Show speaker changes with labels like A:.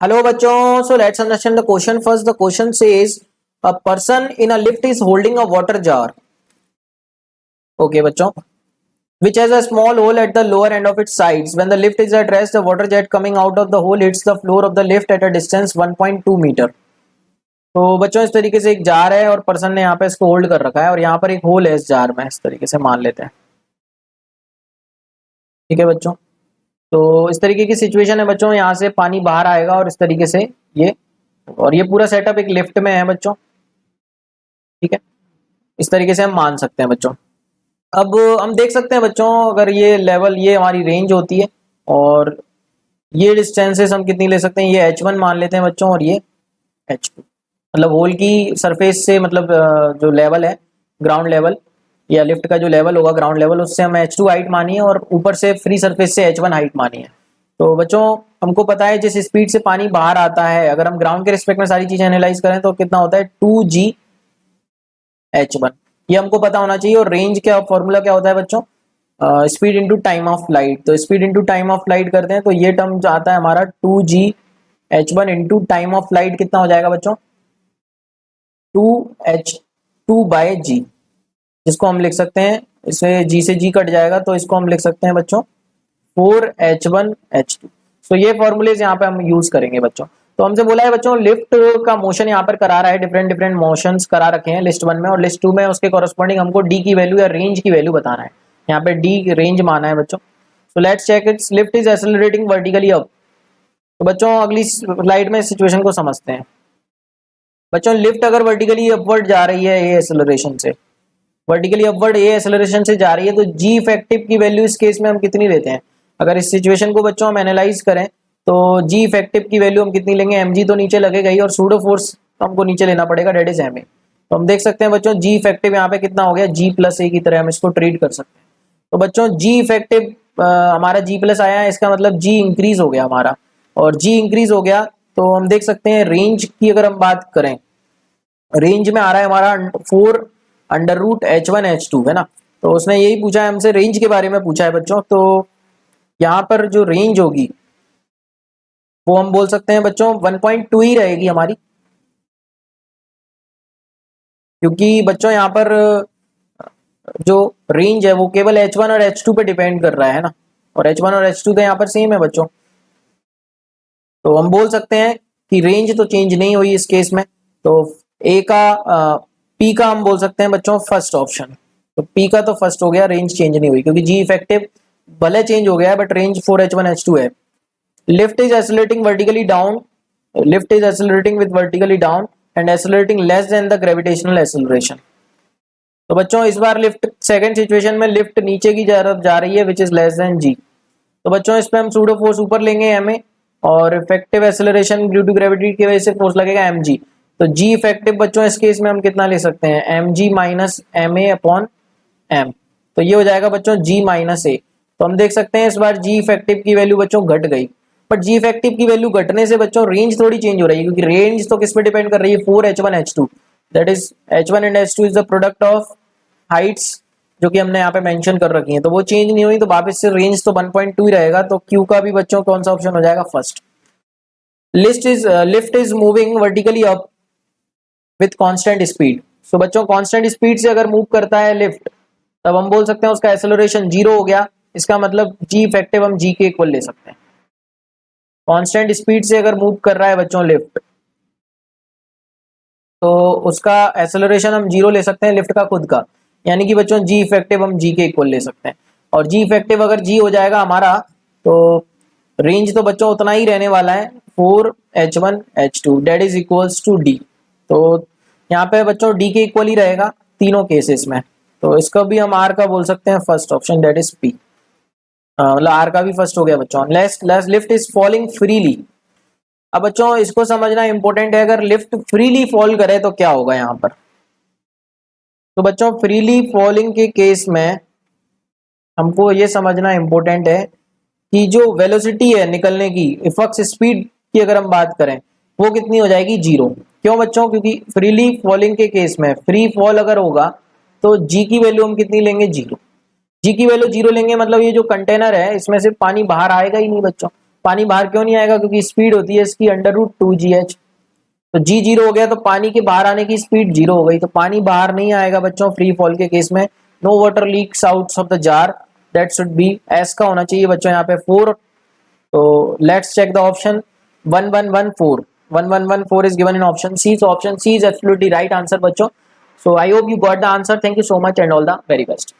A: Hello bachon, so let's understand the question first. The question says a person in a lift is holding a water jar. Okay bachon, which has a small hole at the lower end of its sides. When the lift is at rest, the water jet coming out of the hole hits the floor of the lift at a distance 1.2 metre. तो बच्चों इस तरीके से एक jar है और person ने यहाँ पे इसको होल्ड कर रखा है और यहाँ पर एक होल है इस जार में, इस तरीके से मान लेते हैं. ठीक है बच्चों, तो इस तरीके की सिचुएशन है बच्चों. यहाँ से पानी बाहर आएगा और इस तरीके से ये, और ये पूरा सेटअप एक लिफ्ट में है बच्चों. ठीक है, इस तरीके से हम मान सकते हैं बच्चों. अब हम देख सकते हैं बच्चों, अगर ये लेवल, ये हमारी रेंज होती है और ये डिस्टेंसेस हम कितनी ले सकते हैं, ये h1 मान लेते हैं बच्चों और ये h2, मतलब होल की सरफेस से, मतलब जो लेवल है ग्राउंड लेवल या लिफ्ट का जो लेवल होगा ग्राउंड लेवल, उससे हम h2 हाइट मानिए और ऊपर से फ्री सरफेस से h1 हाइट मानिए. तो बच्चों हमको पता है जिस स्पीड से पानी बाहर आता है, अगर हम ग्राउंड के रिस्पेक्ट में सारी चीजें एनालाइज करें तो कितना होता है 2g h1, ये हमको पता होना चाहिए. और रेंज क्या, फॉर्मूला क्या होता है बच्चों, speed into time of light. तो speed into time of light करते हैं तो ये टर्म आता है हमारा 2g h1 into time of light. कितना हो जाएगा बच्चों 2h2 बाय g, जिसको हम लिख सकते हैं, इसे g से g कट जाएगा तो इसको हम लिख सकते हैं बच्चों 4h1 h2. सो ये फॉर्मूलेज यहाँ पे हम यूज करेंगे बच्चों. तो हमसे बोला है बच्चों लिफ्ट का मोशन यहाँ पर करा रहा है, डिफरेंट डिफरेंट मोशंस करा रखे हैं लिस्ट 1 में, और लिस्ट 2 में उसके कॉरस्पॉन्डिंग हमको डी की वैल्यू या रेंज की वैल्यू बताना है. यहाँ पे डी रेंज माना है बच्चों. So let's check its. Lift is accelerating vertically up. तो बच्चों अगली स्लाइड में सिचुएशन को समझते हैं. बच्चों लिफ्ट अगर वर्टिकली अपवर्ड जा रही है ए एक्सेलरेशन से, वर्टिकली अपवर्ड ए एक्सेलरेशन से जा रही है, तो जी इफेक्टिव की वैल्यू इस केस में हम कितनी लेते हैं. अगर इस सिचुएशन को बच्चों हम एनालाइज करें तो जी इफेक्टिव की वैल्यू हम कितनी लेंगे, एम जी तो नीचे लगेगा ही और सूडो फोर्स हमको नीचे लेना पड़ेगा, डेट इज एम ए. तो हम देख सकते हैं बच्चों जी इफेक्टिव यहाँ पे कितना हो गया, जी प्लस ए की तरह हम इसको ट्रीट कर सकते हैं. तो बच्चों जी इफेक्टिव हमारा जी प्लस आया है, इसका मतलब जी इंक्रीज हो गया हमारा, और जी इंक्रीज हो गया तो हम देख सकते हैं रेंज की अगर हम बात करें, रेंज में आ रहा है हमारा 4 अंडर रूट h1 h2 है ना. तो उसने यही पूछा है हमसे, रेंज के बारे में पूछा है बच्चों. तो यहाँ पर जो रेंज होगी वो हम बोल सकते हैं बच्चों 1.2 ही रहेगी हमारी, क्योंकि बच्चों यहाँ पर जो रेंज है वो केवल h1 और h2 पे डिपेंड कर रहा है ना, और h1 और h2 तो यहाँ पर सेम है बच्चों. तो हम बोल सकते हैं कि रेंज तो चेंज नहीं हुई इस केस में. तो ए का पी का हम बोल सकते हैं बच्चों फर्स्ट ऑप्शन. तो पी का तो फर्स्ट हो गया, रेंज चेंज नहीं हुई क्योंकि जी इफेक्टिव भले चेंज हो गया है बट रेंज 4h1 h2 है. Lift is accelerating vertically down, lift is accelerating with vertically down and accelerating less than the gravitational acceleration. तो बच्चों इस बार लिफ्ट सेकंड सिचुएशन में लिफ्ट नीचे की तरफ जा रही है विच इज लेस देन जी. तो बच्चों इस पे हम सूडो फोर्स ऊपर लेंगे एम ए, और effective acceleration due to gravity की वजह से फोर्स लगेगा एम जी. तो जी इफेक्टिव बच्चों इस केस में हम कितना ले सकते हैं, M G minus M A upon M. तो ये हो जाएगा बच्चों जी माइनस ए. तो हम देख सकते हैं इस बार जी इफेक्टिव की वैल्यू बच्चों घट गई, बट जी इफेक्टिव की वैल्यू घटने से बच्चों रेंज थोड़ी चेंज हो रही है, क्योंकि रेंज तो किस पे डिपेंड कर रही है, 4h1 h2, that is h1 and h2 is the product of Heights जो कि हमने यहाँ पे मेंशन कर रखी है. तो वो चेंज नहीं हुई, तो वापस से रेंज तो 1.2 ही रहेगा. तो क्यू का भी बच्चों कौन सा ऑप्शन हो जाएगा, first. Lift is moving vertically up with constant speed. So बच्चों कांस्टेंट स्पीड से अगर मूव करता है लिफ्ट, तब हम बोल सकते हैं उसका एक्सेलरेशन 0 हो गया. इसका मतलब जी इफेक्टिव हम जी के इक्वल ले सकते हैं. कांस्टेंट स्पीड से अगर मूव कर रहा है बच्चों लिफ्ट, तो उसका एक्सेलरेशन हम 0 ले सकते हैं लिफ्ट का खुद का, यानी कि बच्चों जी इफेक्टिव हम जी के इक्वल ले सकते हैं. और जी इफेक्टिव अगर जी हो जाएगा हमारा, तो रेंज तो बच्चों उतना ही रहने वाला है 4h1 h2 that is equals to D. तो यहाँ पे बच्चों डी के इक्वल ही रहेगा तीनों केसेस में. तो इसका भी हम आर का बोल सकते हैं first option, that is P. मतलब आर का भी फर्स्ट हो गया बच्चों. Lift is falling freely. अब बच्चों इसको समझना इंपॉर्टेंट है, अगर लिफ्ट फ्रीली फॉल करे तो क्या होगा यहाँ पर. तो बच्चों फ्रीली फॉलिंग के केस में हमको ये समझना इंपॉर्टेंट है कि जो वेलोसिटी है निकलने की, इफेक्ट स्पीड की अगर हम बात करें, वो कितनी हो जाएगी 0. क्यों बच्चों, क्योंकि फ्रीली फॉलिंग के केस में फ्री फॉल अगर होगा तो जी की वैल्यू हम कितनी लेंगे, 0. जी की वैल्यू 0 लेंगे, मतलब ये जो कंटेनर है इसमें से पानी बाहर आएगा ही नहीं बच्चों. पानी बाहर क्यों नहीं आएगा, क्योंकि स्पीड होती है इसकी √2gh। तो g 0 हो गया तो पानी के बाहर आने की स्पीड 0 हो गई, तो पानी बाहर नहीं आएगा बच्चों फ्री फॉल के केस में। No water leaks out of the jar, that should be S का होना चाहिए बच्चों यहाँ पे 4। तो let's check the option 1114, 1114 is given in option C, so option C is absolutely right answer बच्चों। So I hope you got the answer, thank you so much and all the very best।